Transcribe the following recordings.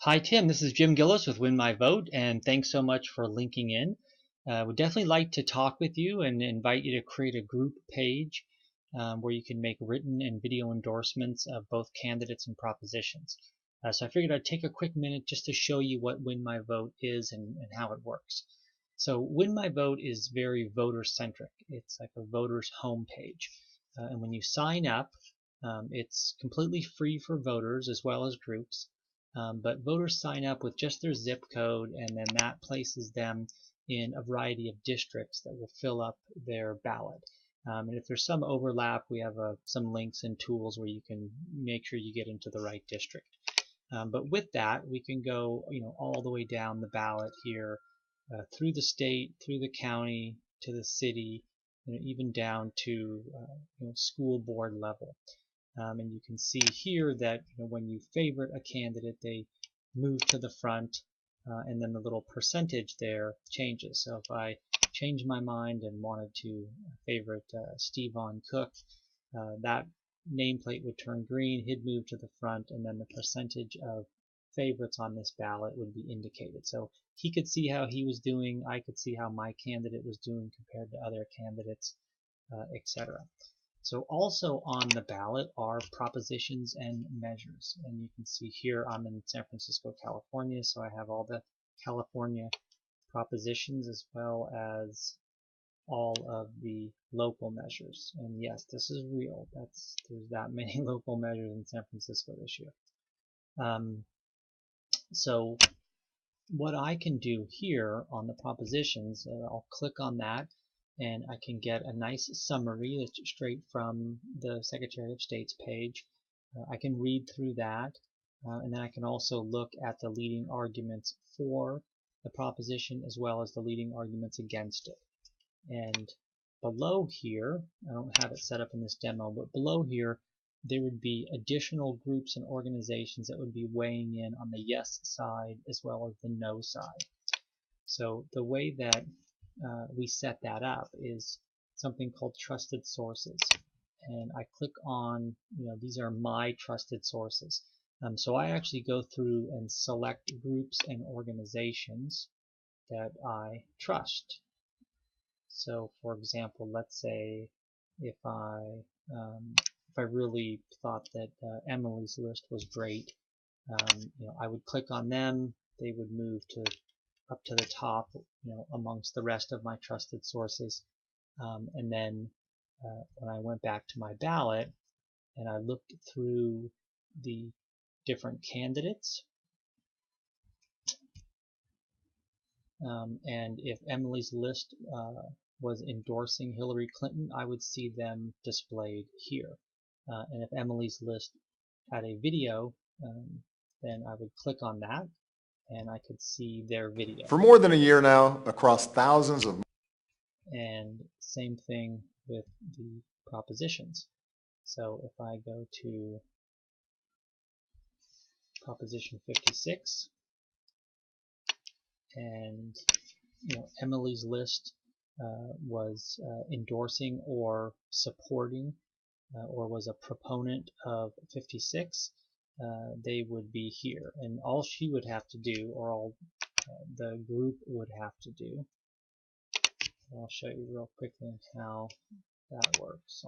Hi Tim, this is Jim Gillis with Win My Vote, and thanks so much for linking in. Would definitely like to talk with you and invite you to create a group page where you can make written and video endorsements of both candidates and propositions. So I figured I'd take a quick minute just to show you what Win My Vote is and how it works. So Win My Vote is very voter centric. It's like a voter's homepage. And when you sign up, it's completely free for voters as well as groups. But voters sign up with just their zip code, and then that places them in a variety of districts that will fill up their ballot. And if there's some overlap, we have some links and tools where you can make sure you get into the right district. But with that, we can go, all the way down the ballot here, through the state, through the county, to the city, even down to school board level. And you can see here that when you favorite a candidate, they move to the front, and then the little percentage there changes. So if I change my mind and wanted to favorite Stevon Cook, that nameplate would turn green, he'd move to the front, and then the percentage of favorites on this ballot would be indicated. So he could see how he was doing, I could see how my candidate was doing compared to other candidates, etc. So also on the ballot are propositions and measures. And you can see here I'm in San Francisco, California, so I have all the California propositions as well as all of the local measures. And yes, this is real. There's that many local measures in San Francisco this year. So what I can do here on the propositions, I'll click on that, and I can get a nice summary that's straight from the Secretary of State's page. I can read through that, and then I can also look at the leading arguments for the proposition as well as the leading arguments against it. And below here, I don't have it set up in this demo, but below here there would be additional groups and organizations that would be weighing in on the yes side as well as the no side. So the way that we set that up is something called trusted sources. And I click on, these are my trusted sources. So I actually go through and select groups and organizations that I trust. So for example, let's say if I really thought that Emily's List was great, I would click on them. They would move up to the top, amongst the rest of my trusted sources. And then when I went back to my ballot and I looked through the different candidates, and if Emily's List was endorsing Hillary Clinton, I would see them displayed here. And if Emily's List had a video, then I would click on that and I could see their video. For more than a year now, across thousands of... And same thing with the propositions. So if I go to Proposition 56, and Emily's List was endorsing or supporting or was a proponent of 56, they would be here. And all she would have to do, or all the group would have to do, I'll show you real quickly how that works.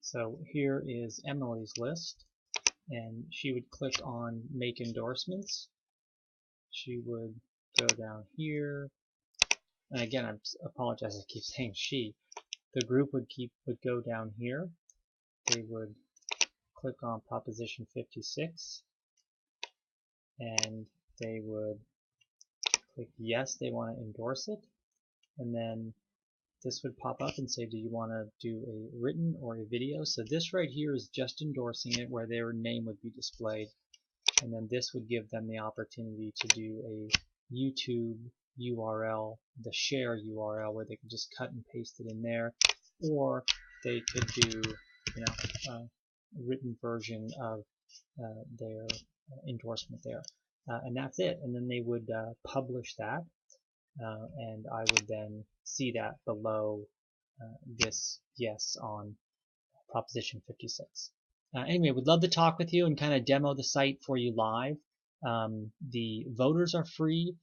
So here is Emily's List, and she would click on Make Endorsements. She would go down here, and again, I apologize, I keep saying she. The group would go down here. They would click on Proposition 56, and they would click yes, they want to endorse it, and then this would pop up and say, do you want to do a written or a video? So this right here is just endorsing it, where their name would be displayed, and then this would give them the opportunity to do a YouTube URL, the share URL, where they could just cut and paste it in there, or they could do a written version of their endorsement there. and that's it. And then they would publish that, and I would then see that below this yes on Proposition 56. Anyway, would love to talk with you and kind of demo the site for you live. The voters are free.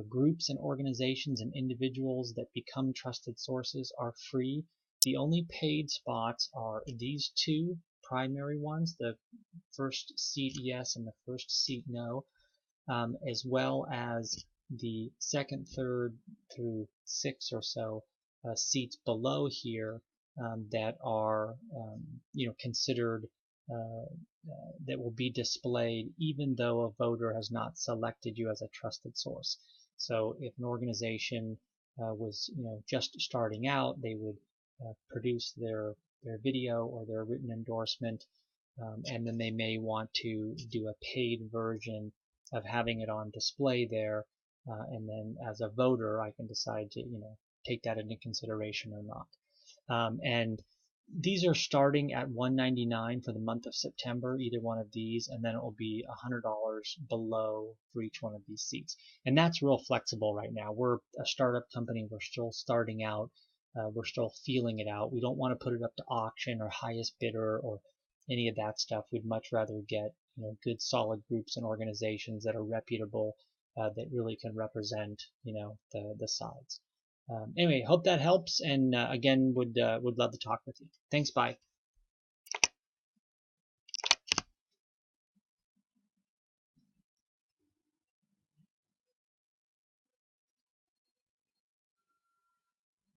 Groups and organizations and individuals that become trusted sources are free. The only paid spots are these two primary ones, the first seat yes and the first seat no, as well as the second, third through six or so seats below here that are considered that will be displayed even though a voter has not selected you as a trusted source. So if an organization was just starting out, they would produce their video or their written endorsement, and then they may want to do a paid version of having it on display there, and then as a voter I can decide to take that into consideration or not. And these are starting at $199 for the month of September, either one of these, and then it will be $100 below for each one of these seats. And that's real flexible right now. We're a startup company. We're still starting out. We're still feeling it out. We don't want to put it up to auction or highest bidder or any of that stuff. We'd much rather get good solid groups and organizations that are reputable, that really can represent the sides. Anyway, hope that helps, and again would love to talk with you. Thanks, bye.